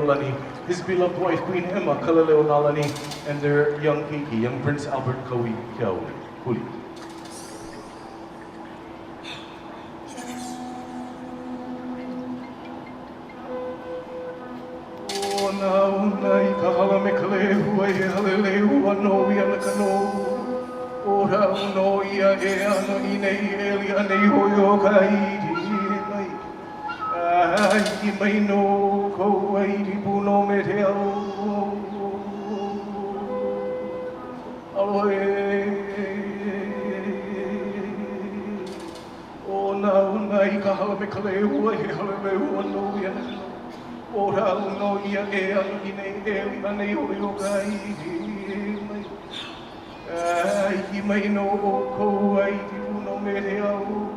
Lani, his beloved wife Queen Emma Lani, and their young Kiki, young Prince Albert Kawi Kiau Huli. O na unai kahala me kale huai halele hua no ia na kano. O ra uno ia e ana inei eli anei hoio ka iri mai. Ai mai no ko ai ri puno me te au. Alohe. O na unai kahala me kale huai halele hua no ia na kano. O ra uno ia e ana inei eli anei hoio ka iri mai. Ai mai no ko ai ri puno me te au.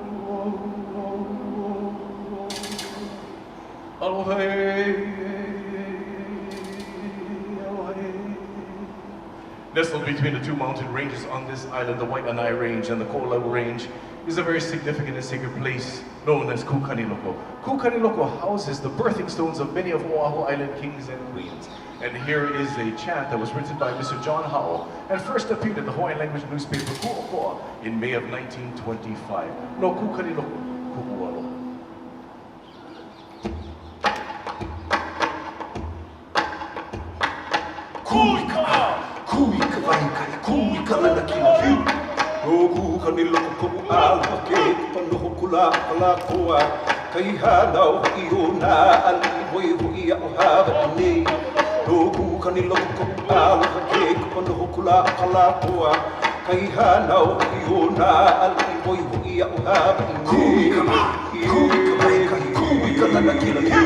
Nestled between the two mountain ranges on this island, the Waianae Range and the Ko'olau Range, is a very significant and sacred place known as Kukaniloko. Kukaniloko houses the birthing stones of many of Oahu Island kings and queens. And here is a chant that was written by Mr. John Howell and first appeared in the Hawaiian language newspaper Ku'okoa in May of 1925. No Kukaniloko, Ku'ualo. Kui ka vai kai, kui ka lana ki na hiu. O ku ka ni loko kopu ala ke panoho kula ala koa. Kai hanau i o na ali hoi hoi a o hawa nei. O ku ka ni loko kopu ala ke panoho kula ala koa. Kai hanau i o na ali hoi hoi a o hawa nei. Kui ka vai kai, kui ka lana ki na hiu.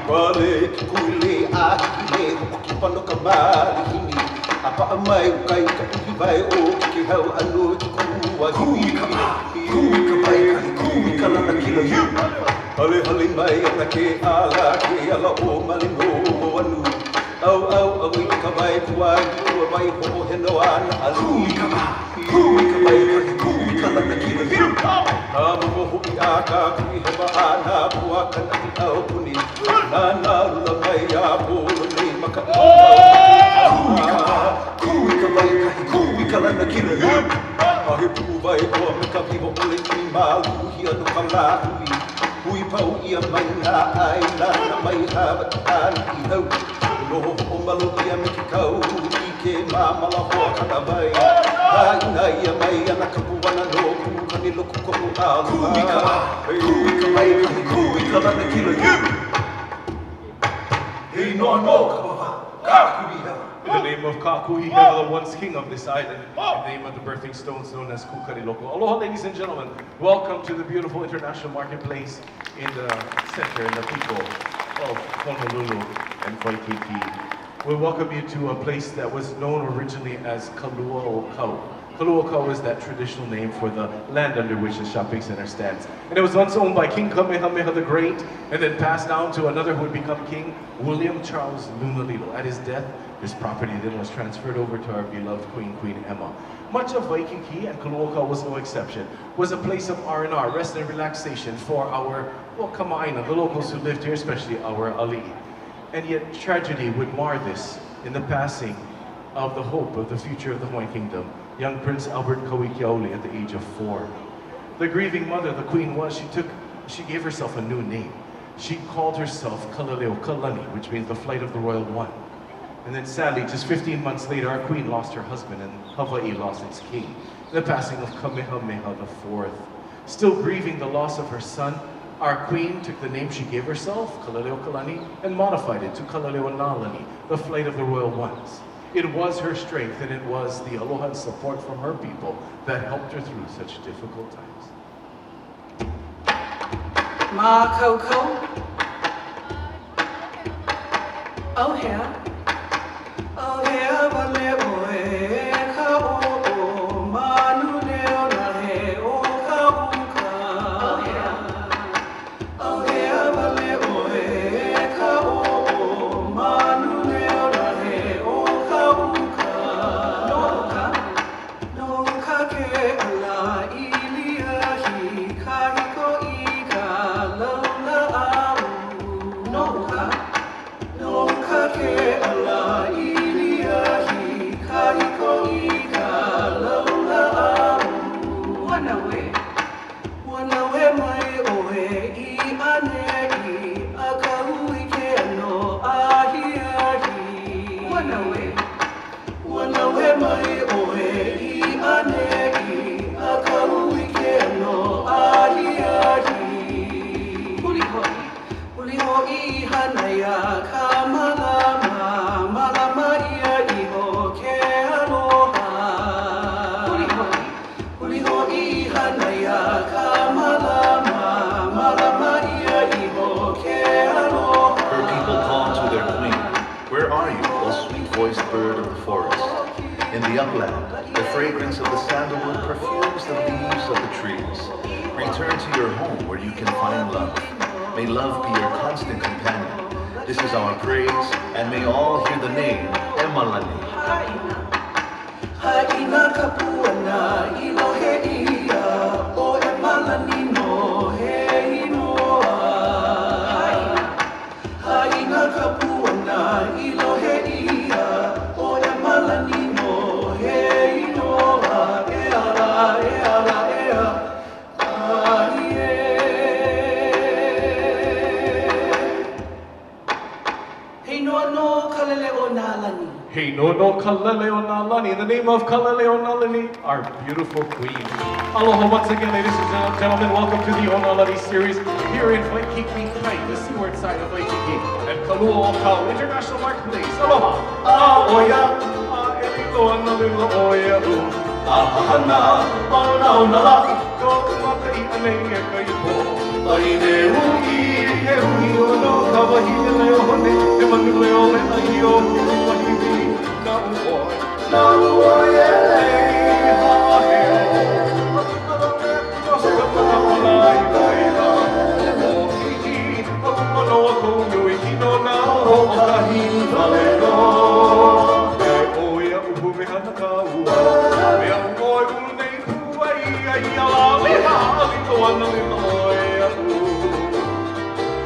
Wale ki kui le a ki le hoko ki pano ka mali hini. Apa mai kai ka uhi vai o ki hau anu ki kuwa kui ka vai kai kui ka lana kila hiu. Hale hale mai ana ke ala o malino o anu. Au au ka vai kuai kua vai ho heno ana alu. Kui ka vai kai kui ka lana kila hiu. Mo ho I aka kui heba ana kua kana ki au puni. Na lula mai a po nei maka. Kui ka vai kai, kui ka lana ki na hiu. Ahe pu vai koa me ka vivo ole ki malu hi anu ka la hui. Hui pau ia mai na ai lana mai hawa ki ana I hau. Noho o malu ia me ki kau I ke mamala hoa kana vai. Haina ia mai ana ka puana no ku ka ni loko kopu alu. Kui ka vai kai, kui ka lana ki na hiu. Hei no ka wawa, ka kui hea. In the name of Kakuhihewa, the once king of this island, in the name of the birthing stones known as Kukaniloko. Aloha, ladies and gentlemen. Welcome to the beautiful international marketplace in the center, in the people of Honolulu and Waikiki. We welcome you to a place that was known originally as Kalua'okau. Kalua'okau is that traditional name for the land under which the shopping center stands. And it was once owned by King Kamehameha the Great, and then passed down to another who would become King William Charles Lunalilo. At his death, this property then was transferred over to our beloved Queen Emma. Much of Waikiki, and Kalua'okau was no exception, was a place of R&R, rest and relaxation for our, kama'aina, the locals who lived here, especially our ali'i. And yet tragedy would mar this in the passing of the hope of the future of the Hawaiian Kingdom, young Prince Albert Kawikiaole at the age of 4. The grieving mother, the queen, she gave herself a new name. She called herself Kalaleo Kalani, which means the flight of the royal one. And then sadly, just 15 months later, our queen lost her husband and Hawaii lost its king. The passing of Kamehameha IV. Still grieving the loss of her son, Our queen took the name she gave herself, Kalaleokalani, and modified it to Kalaleonalani, the flight of the royal ones. It was her strength and it was the aloha and support from her people that helped her through such difficult times. Ma Coco. Oh yeah. Oh yeah, wale oe ka o manu leo na he o ka uka. Oh yeah. Oh yeah, wale oe ka o manu leo na he o ka uka. No ka ke ala iliahi ka hiko I ka laula au. No ka ke ala iliahi ka hiko I ka laula au. Wanawe mai oe I ane I a ka hui ke ano ahi ahi. Wanawe mai oe I ane I a ka hui ke ano ahi ahi. Huli hoi hanaya ka malama ia I ho ke aloha. Huli hoi hanaya ka malama ia I ho ke aloha. Her people call to their queen, "Where are you, O sweet-voiced bird of the forest?" In the upland, the fragrance of the sandalwood perfumes the leaves of the trees. Return to your home where you can find love. May love be your constant companion. This is our praise, and may all hear the name Emalani. Haina ka puana I lohe ia o Emalani no he inoa. Haina ka puana I lohe ia o Emalani no he inoa. E ala aie. Hei noa no kalele o Nalani. Hey no Kalaleonalani, in the name of Kalaleonalani, our beautiful queen. Aloha once again, ladies and gentlemen, welcome to the Onalani series here in Waikiki Kai, the seaward side of Waikiki, at Kalu'okau International Marketplace. Aloha! A'oia, a'eliloa nalila oia u, a'ahana, a'naunala, ko makai anei e kaipo. Aine hui, he hui ono, ka wahine leo hone, e manu leo le ai o wahine. Na uoi e lei haheo. Lai laila, o hiki, o manoa kou nui kino na o kahi valero. E oia upu me hana ka ua, me au oi unei puai ai ala liha, alito ana lila oia u.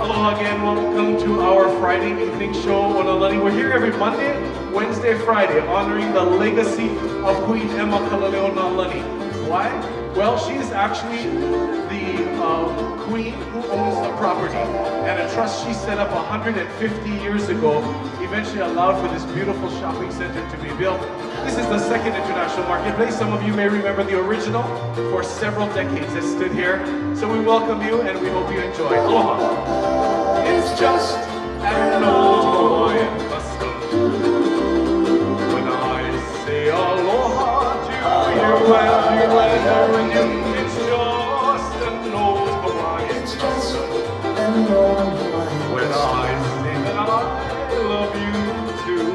Aloha again, welcome to our Friday evening show on Lani. We're here every Monday, Wednesday, Friday, honoring the legacy of Queen Emma Kalaleonalani. Why? Well, she is actually the queen who owns the property, and a trust she set up 150 years ago eventually allowed for this beautiful shopping center to be built. This is the second international marketplace. Some of you may remember the original. For several decades it stood here. So we welcome you and we hope you enjoy. Aloha. It's just an old Hawaiian custom. When I say aloha to you and you and you, it's just an old Hawaiian custom. When I say that I love you too,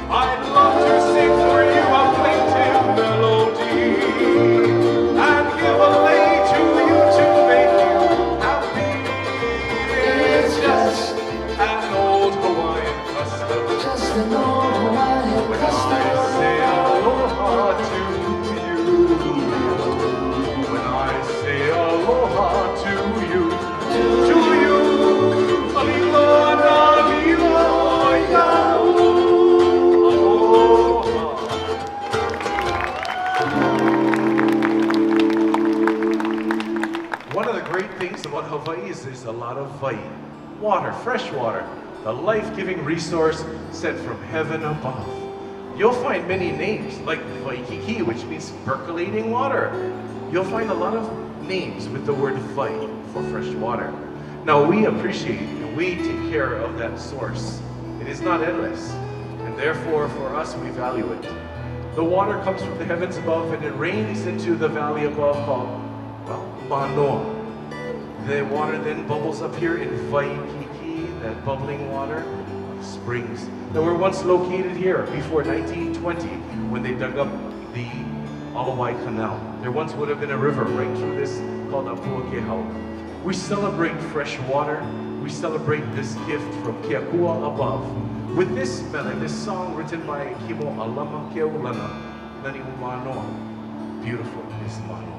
I'd love to sing for you a plaintive melody and give a lay to you to make you happy. It's just an old Hawaiian custom. When I say aloha to you, when I say aloha to you, alila na lila oia u. One of the great things about Hawaii is there's a lot of vai, water, fresh water, the life-giving resource sent from heaven above. You'll find many names like Waikiki, which means percolating water. You'll find a lot of names with the word vai, for fresh water. Now we appreciate and we take care of that source. It is not endless, and therefore for us we value it. The water comes from the heavens above and it rains into the valley above called, well, Manoa. The water then bubbles up here in Waikiki, that bubbling water of springs that were once located here before 1920 when they dug up the Hawaii Canal. There once would have been a river right through this called PhotoLukeHawaii. We celebrate fresh water. We celebrate this gift from Keakua above. With this melody, this song written by Kimo Alama Keulana, Lani Manoa. Beautiful is Manoa.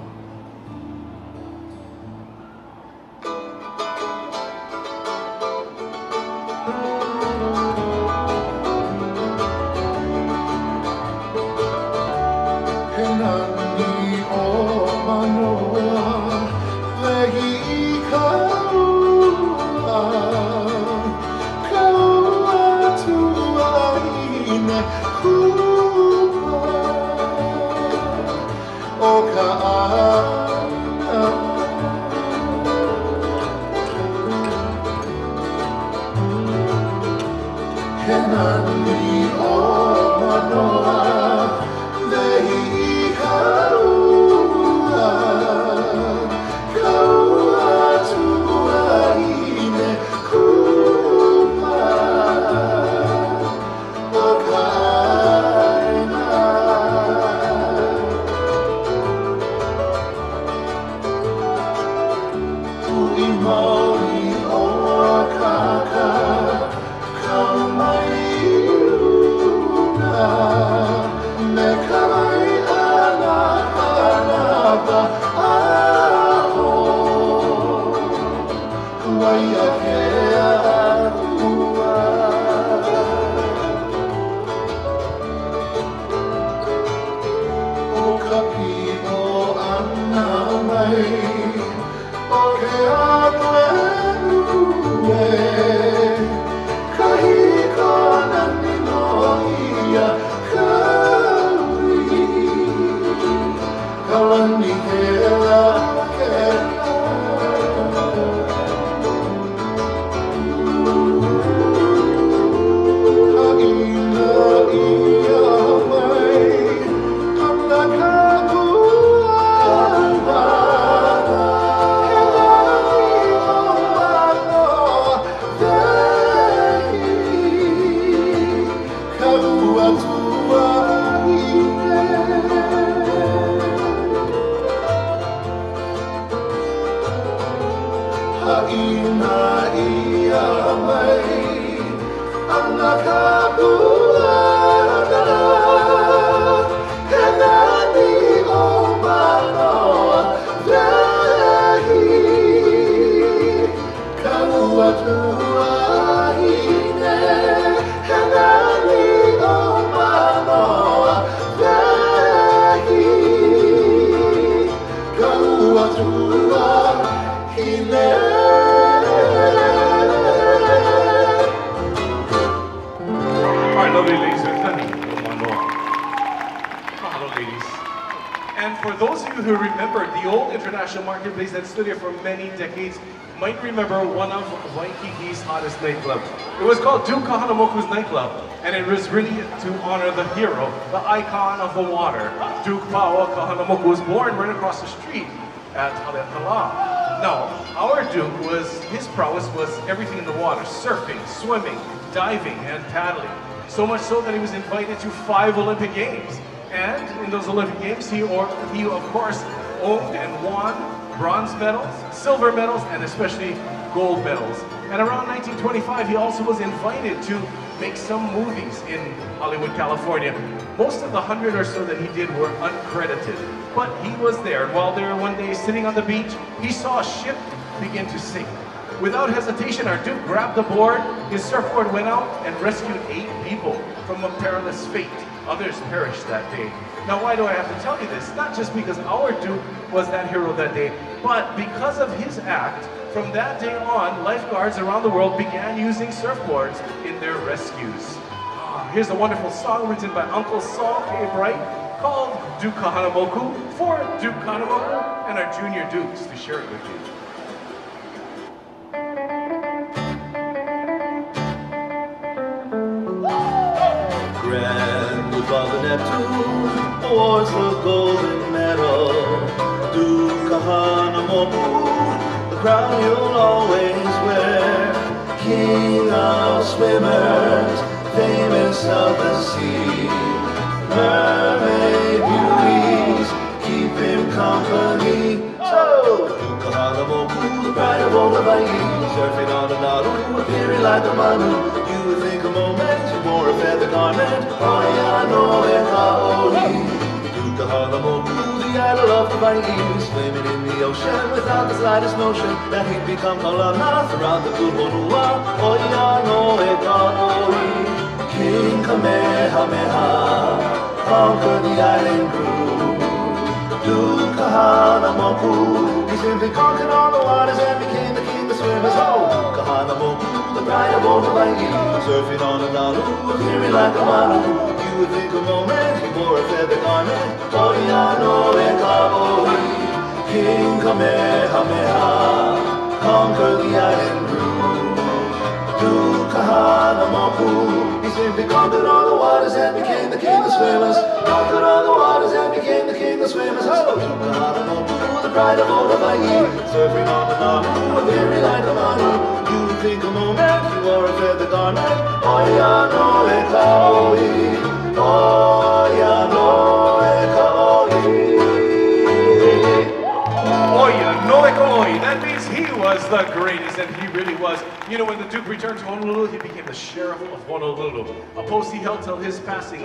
Marketplace that stood here for many decades might remember one of Waikiki's hottest nightclubs. It was called Duke Kahanamoku's nightclub, and it was really to honor the hero, the icon of the water. Duke Paua Kahanamoku was born right across the street at Haleakala. Now, our Duke his prowess was everything in the water: surfing, swimming, diving, and paddling. So much so that he was invited to 5 Olympic Games. And in those Olympic Games, he of course owned and won bronze medals, silver medals, and especially gold medals. And around 1925, he also was invited to make some movies in Hollywood, California. Most of the 100 or so that he did were uncredited, but he was there. And while they were one day sitting on the beach, he saw a ship begin to sink. Without hesitation, our Duke grabbed the board, his surfboard went out and rescued 8 people from a perilous fate. Others perished that day. Now, why do I have to tell you this? Not just because our Duke was that hero that day, but because of his act. From that day on, lifeguards around the world began using surfboards in their rescues. Here's a wonderful song written by Uncle Saul K. Bright called Duke Kahanamoku for Duke Kahanamoku and our junior Dukes to share it with you. Grand with Father Neptune awards the golden medal to Kahanamoku, the crown you'll always wear. King of swimmers, famous of the sea, mermaid beauties keep him company. So, Kahanamoku, the pride of old Hawaii, surfing on an Naru, appearing like a manu. You would think a moment you wore a feather garment. Hawaiian e kaoi. Kahanamoku, the idol of Hawaii, swimming in the ocean without the slightest notion that he'd become Kalana throughout the Honua. Hawaiian e kaoi. King Kamehameha conquered the island group. Kahanamoku, he simply conquered all the waters and became the king of swimmers. Oh, Kahanamoku, the pride of old Hawaii, surfing on a Nalu, appearing like a manu. You would think a moment he wore a feather garment. Hawaiian e kaoi. King Kamehameha conquered the island group. Kahanamoku, he simply conquered all the waters and became the king of swimmers. Conquered all the waters and became the king of swimmers. Oh, Kahanamoku, the pride of old Hawaii, surfing on the Nalu, appearing like a manu. You would think a moment he wore a feather garment. Hawaiian e kaoi. Hawaiian e kaoi. Oya Noekoi. That means he was the greatest, and he really was. You know, when the Duke returned to Honolulu, he became the sheriff of Honolulu, a post he held till his passing,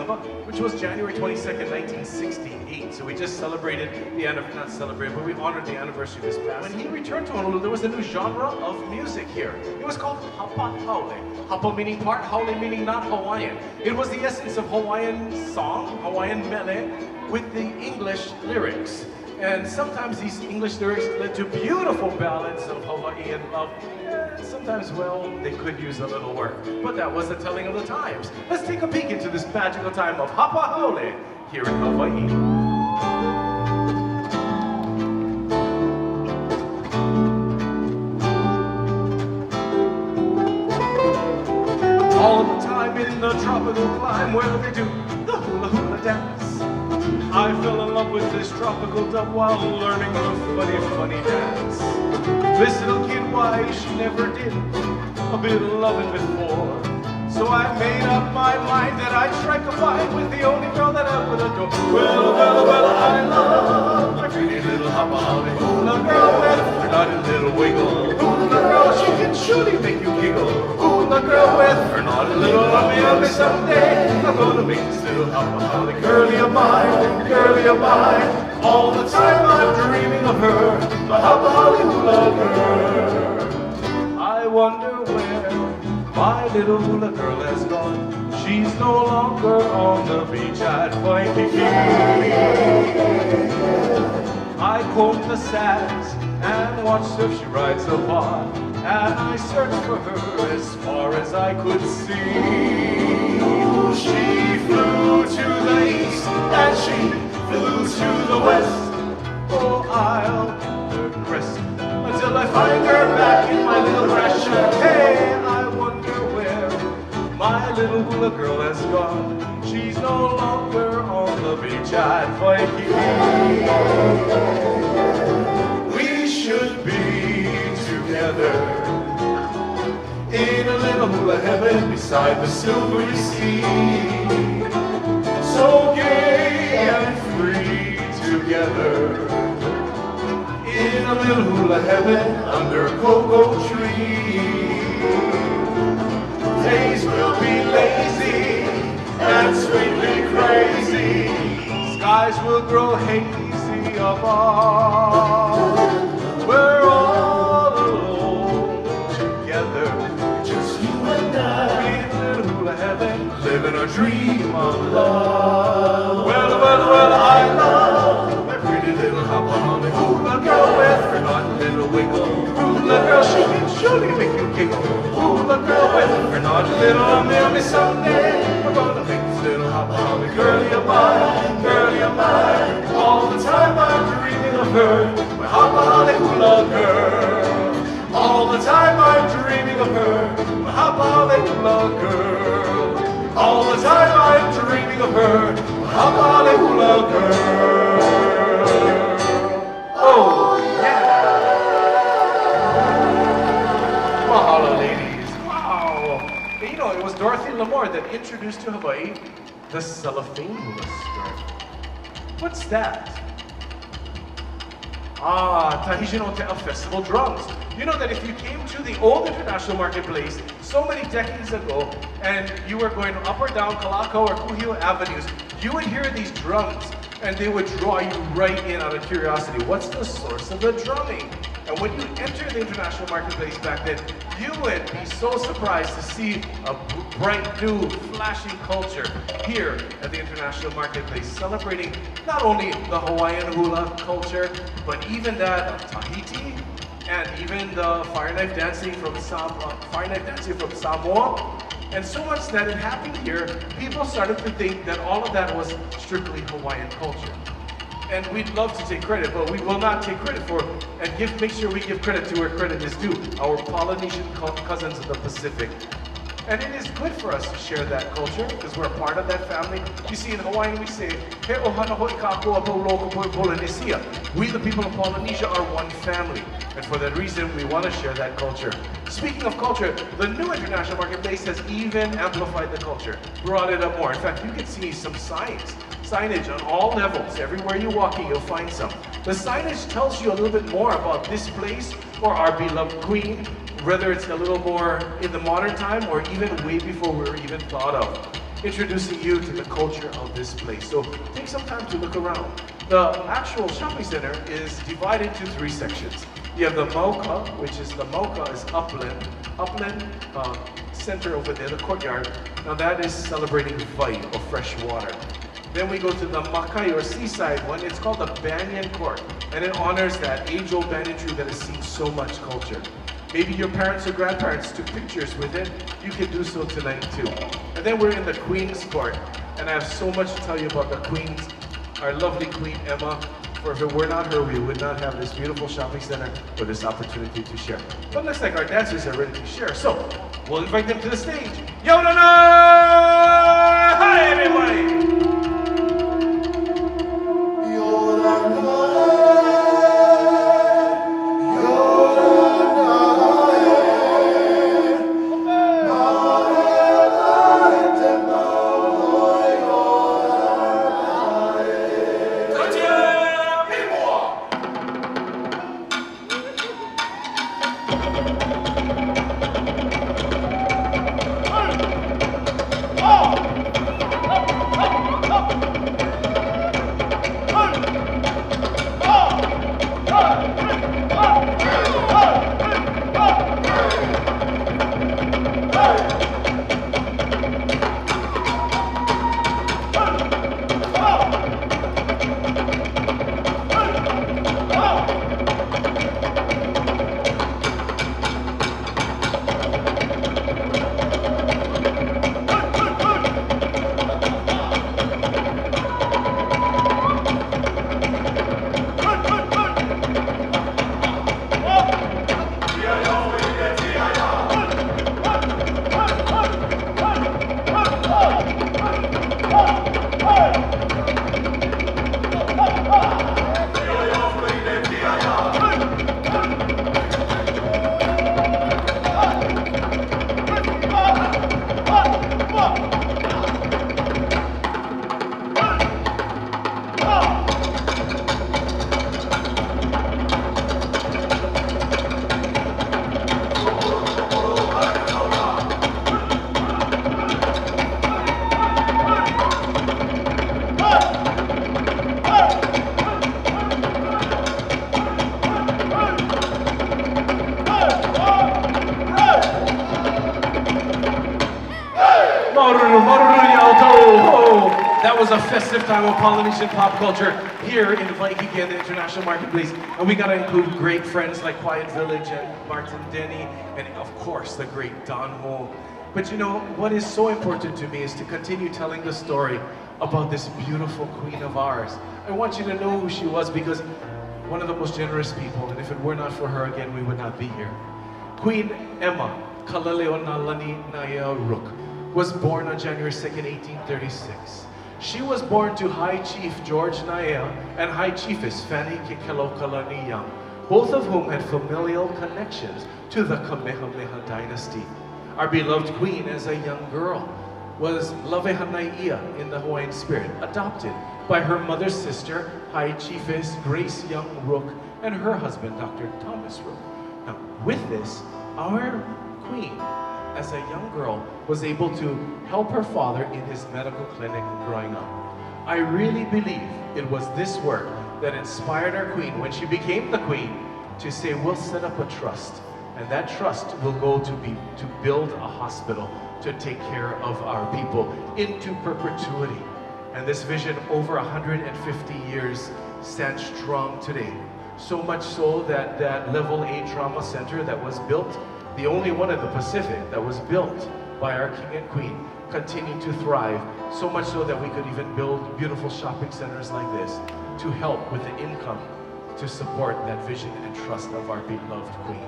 which was January 22nd, 1968. So we just celebrated the not celebrated, but we honored the anniversary of his passing. When he returned to Honolulu, there was a new genre of music here. It was called Hapa Haole. Hapa meaning part, Haole meaning not Hawaiian. It was the essence of Hawaiian song, Hawaiian mele, with the English lyrics. And sometimes these English lyrics led to beautiful ballads of Hawaiian love. And sometimes, well, they could use a little work. But that was the telling of the times. Let's take a peek into this magical time of Hapa Haole here in Hawaii. All the time in the tropical clime where they do the hula hula dance. I fell in love with this tropical dove while learning the funny, funny dance. This little kid, why, she never did a bit of loving before. So I made up my mind that I'd strike a fight with the only girl that I would adore. Well, well, well, I love my pretty little Hapa Haole hula girl with her naughty little wiggle. Hula girl, she can surely make you giggle. Hula girl with her naughty little ummy someday. I'm gonna make this little Hapa Haole girlie of mine, girlie of mine. All the time I'm dreaming of her, the Hapa Haole hula girl. I wonder where my little hula girl has gone. She's no longer on the beach at Waikiki. I combed the sands and watched her she rides upon, and I searched for her as far as I could see. She flew to the east and she flew to the west. Oh, I'll keep her crest until I find her back in my little ration. Hey, I wonder where my little hula girl has gone. She's no longer on the beach at Waikiki. We should be together in a little hula heaven beside the silvery sea. So gay and free together in a little hula heaven under a cocoa tree. Days will be lazy and sweetly crazy. Skies will grow hazy above. We're all alone together, just you and I, in a little hula heaven, living a dream of love. Well, well, well, I love my pretty little Hapa Haole hula girl with her naughty little wiggle. Hula girl, she can surely make you giggle. Hula girl with her naughty little ummy someday. We're gonna make this little Hapa Haole girlie of mine, girlie of mine. All the time I'm dreaming of her, my Hapa Haole hula girl. All the time I'm dreaming of her, my Hapa Haole hula girl. All the time I'm her, Hawaiian Hula girl. Oh, yeah. Mahalo, ladies. Wow. And you know, it was Dorothy Lamour that introduced to Hawaii the cellophane hula skirt. What's that? Ah, Tahitian Hotel Festival drums. You know that if you came to the old international marketplace so many decades ago and you were going up or down Kalakaua or Kuhio avenues, you would hear these drums and they would draw you right in out of curiosity. What's the source of the drumming? And when you enter the international marketplace back then, you would be so surprised to see a bright new flashing culture here at the international marketplace, celebrating not only the Hawaiian hula culture, but even that of Tahiti, and even the fire knife dancing from Samoa. And so much that it happened here, people started to think that all of that was strictly Hawaiian culture. And we'd love to take credit, but we will not take credit for and make sure we give credit to where credit is due, our Polynesian cousins of the Pacific. And it is good for us to share that culture because we're a part of that family. You see, in Hawaiian we say, He ohana hoi kākua po loko po Polynesia. We, the people of Polynesia, are one family. And for that reason, we want to share that culture. Speaking of culture, the new international marketplace has even amplified the culture, brought it up more. In fact, you can see some signage on all levels. Everywhere you're walking, you'll find some. The signage tells you a little bit more about this place or our beloved queen, whether it's a little more in the modern time or even way before we were even thought of. Introducing you to the culture of this place. So take some time to look around. The actual shopping center is divided into 3 sections. You have the Mauka, which is upland center over there, the courtyard. Now that is celebrating vai, or fresh water. Then we go to the Makai, or seaside one. It's called the Banyan Court, and it honors that age-old banyan tree that has seen so much culture. Maybe your parents or grandparents took pictures with it. You can do so tonight too. And then we're in the Queen's Court, and I have so much to tell you about the Queen's, our lovely Queen Emma. For if it were not her, we would not have this beautiful shopping center or this opportunity to share. But looks like our dancers are ready to share, so we'll invite them to the stage. Yonana! Hi, everybody! That was a festive time of Polynesian pop culture here in Waikiki and the International Marketplace. And we gotta include great friends like Quiet Village and Martin Denny, and of course the great Don Ho. But you know, what is so important to me is to continue telling the story about this beautiful queen of ours. I want you to know who she was because one of the most generous people, and if it were not for her, again, we would not be here. Queen Emma Kaleleona Lani Naya Rook was born on January 2nd, 1836. She was born to High Chief George Naea and High Chiefess Fanny Kekelokalani Young, both of whom had familial connections to the Kamehameha dynasty. Our beloved queen, as a young girl, was Lavehanai'ia in the Hawaiian spirit, adopted by her mother's sister, High Chiefess Grace Young Rook, and her husband, Dr. Thomas Rook. Now, with this, our queen, as a young girl, was able to help her father in his medical clinic growing up. I really believe it was this work that inspired our queen when she became the queen to say, we'll set up a trust, and that trust will go to build a hospital to take care of our people into perpetuity. And this vision, over 150 years, stands strong today. So much so that that Level A Trauma Center that was built, the only one in the Pacific that was built by our king and queen, continued to thrive, so much so that we could even build beautiful shopping centers like this to help with the income to support that vision and trust of our beloved queen.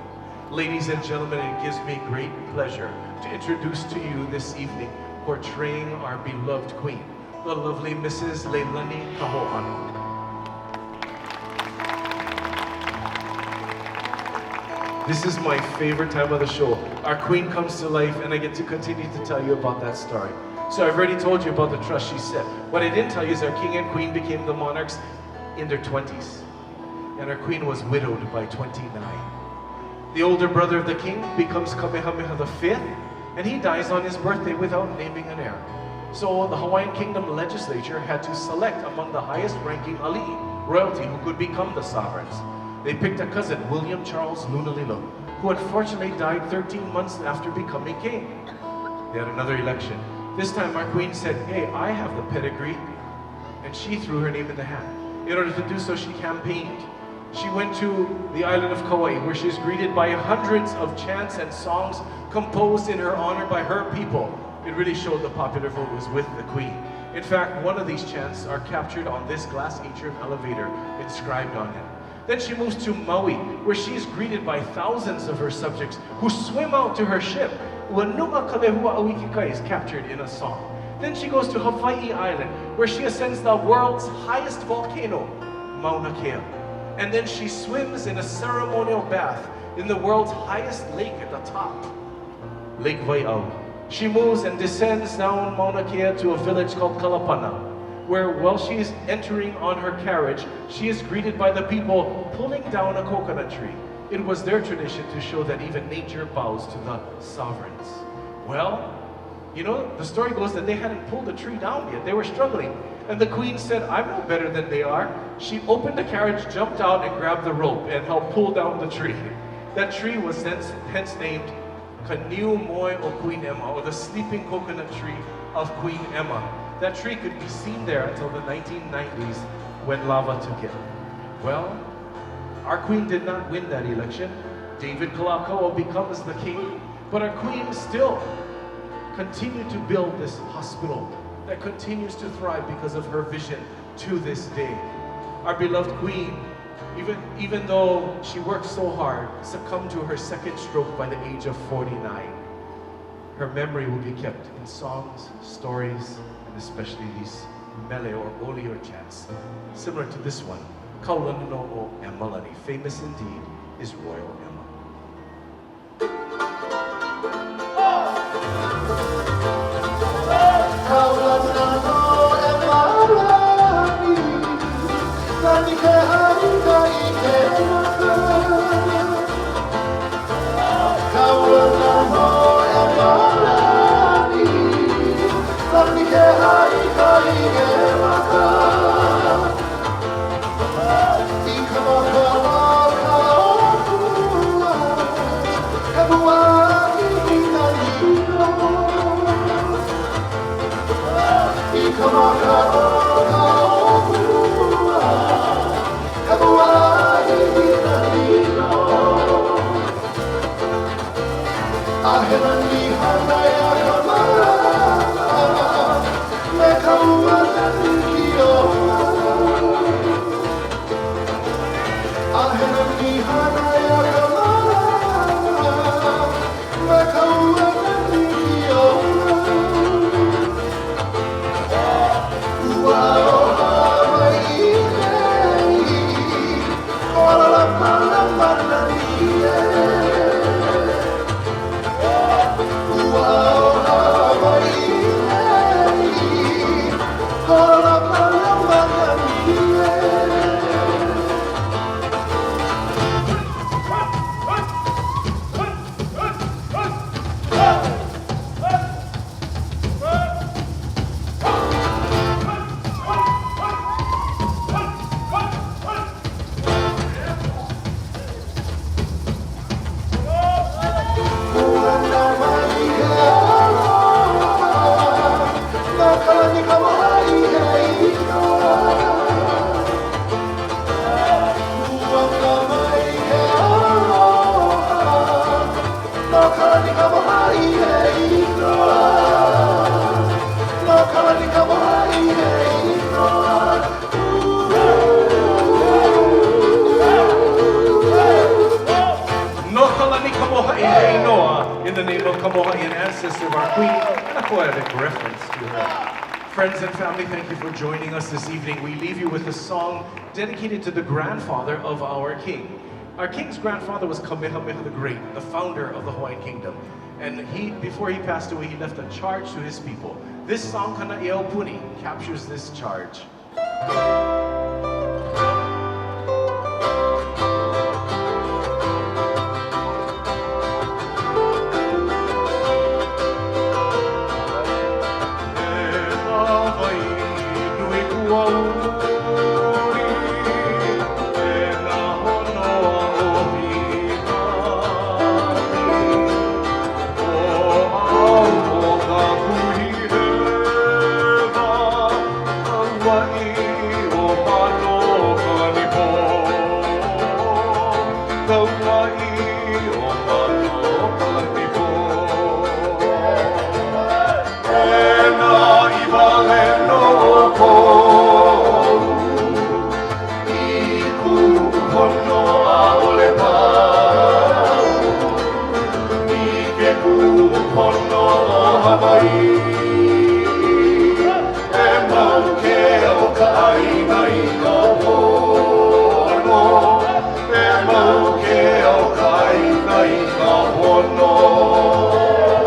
Ladies and gentlemen, it gives me great pleasure to introduce to you this evening, portraying our beloved queen, the lovely Mrs. Lani Kaho'ano. This is my favorite time of the show. Our queen comes to life and I get to continue to tell you about that story. So I've already told you about the trust she set. What I didn't tell you is our king and queen became the monarchs in their 20s. And our queen was widowed by 29. The older brother of the king becomes Kamehameha V, and he dies on his birthday without naming an heir. So the Hawaiian Kingdom legislature had to select among the highest ranking ali'i, royalty, who could become the sovereigns. They picked a cousin, William Charles Lunalilo, who unfortunately died 13 months after becoming king. They had another election. This time our queen said, hey, I have the pedigree, and she threw her name in the hat. In order to do so, she campaigned. She went to the island of Kauai, where she is greeted by hundreds of chants and songs composed in her honor by her people. It really showed the popular vote was with the queen. In fact, one of these chants are captured on this glass atrium elevator inscribed on it. Then she moves to Maui, where she is greeted by thousands of her subjects who swim out to her ship. Wanuma Kalehua Awikikai is captured in a song. Then she goes to Hawaii Island, where she ascends the world's highest volcano, Mauna Kea. And then she swims in a ceremonial bath in the world's highest lake at the top, Lake Waiau. She moves and descends down Mauna Kea to a village called Kalapana, where while she is entering on her carriage, she is greeted by the people pulling down a coconut tree. It was their tradition to show that even nature bows to the sovereigns. Well, you know, the story goes that they hadn't pulled the tree down yet. They were struggling. And the queen said, I'm no better than they are. She opened the carriage, jumped out, and grabbed the rope and helped pull down the tree. That tree was hence named Kaniu Moi o Queen Emma, or the sleeping coconut tree of Queen Emma. That tree could be seen there until the 1990s when lava took it. Well, our queen did not win that election. David Kalakaua becomes the king, but our queen still continued to build this hospital that continues to thrive because of her vision to this day. Our beloved queen, even though she worked so hard, succumbed to her second stroke by the age of 49. Her memory will be kept in songs, stories, and especially these mele or oli or chants, similar to this one, Kaulana no o Emalani. Famous indeed is Royal Emma. Hawaiian ancestor of our queen, and a poetic reference to her. Friends and family, thank you for joining us this evening. We leave you with a song dedicated to the grandfather of our king. Our king's grandfather was Kamehameha the Great, the founder of the Hawaiian kingdom. And before he passed away, he left a charge to his people. This song, Kana Iau Puni, captures this charge.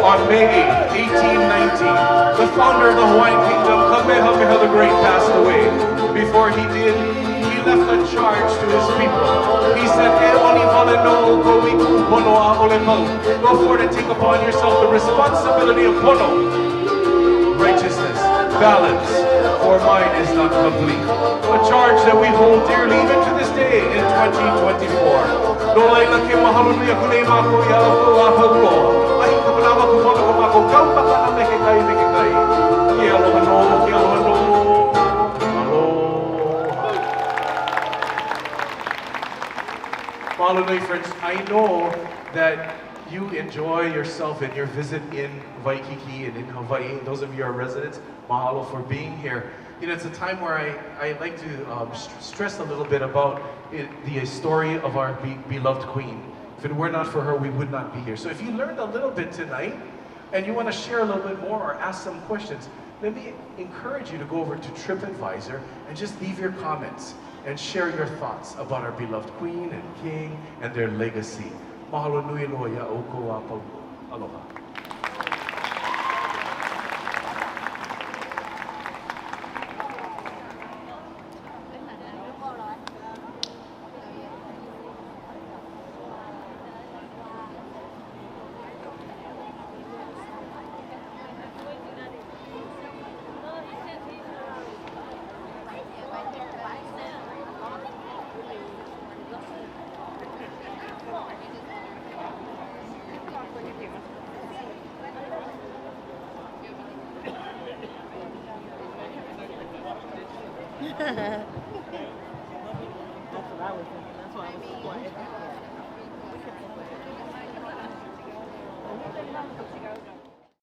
On May 8, 1819, the founder of the Hawaiian kingdom, Kamehameha the Great, passed away. Before he did, he left a charge to his people. He said, go forward and take upon yourself the responsibility of pono, righteousness, balance, for mine is not complete. A charge that we hold dearly even to this day in 2024. Mahalo, friends, I know that you enjoy yourself in your visit in Waikiki and in Hawaii. Those of you who are residents, mahalo for being here. You know, it's a time where I like to stress a little bit about the story of our beloved queen. If it were not for her, we would not be here. So if you learned a little bit tonight and you want to share a little bit more or ask some questions, let me encourage you to go over to TripAdvisor and just leave your comments and share your thoughts about our beloved queen and king and their legacy. Mahalo nui loa ia o ko a pau. Aloha. That's what I was thinking. That's why I was so quiet.